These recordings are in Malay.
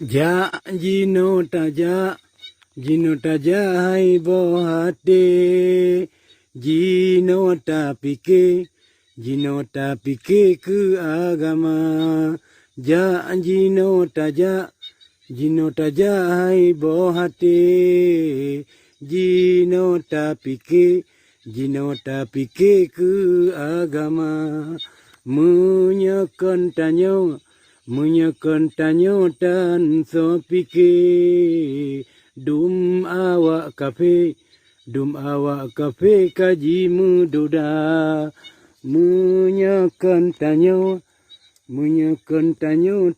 Ja jino taja hai bohate jino tapike ke agama ja jino taja hai bohate jino tapike ke agama Menyakan tanyo tan so pike dum awak kafe kaji mudoda menyakan tanyo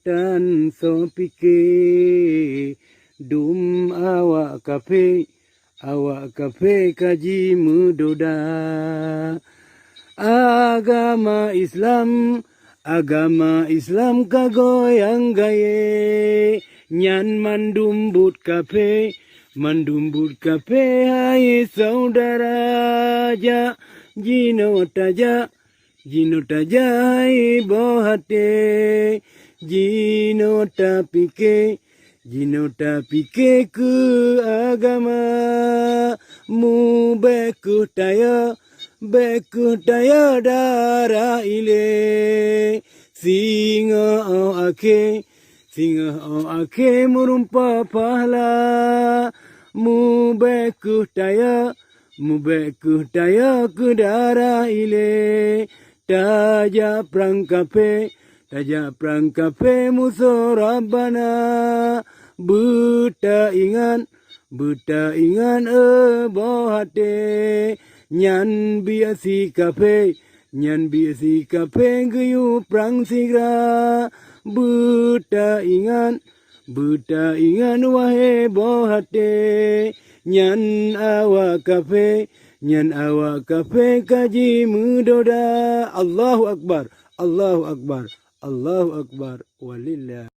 tan so pike dum awak kafe kaji mudoda Agama Islam kagoyang gaye nyan mandumbut kafe hai saudara ja jino taja hai bohate jino tapike ke agama mu bekuh taya dara ile singa o ake murumpa pahala mu bekuh taya ke dara ile taja prangkape musorabana buta ingan bohate Nyan biasi kafe gayu prang sigra buta ingan wahe bohate nyan awak kafe kaji mudoda Allahu Akbar walillah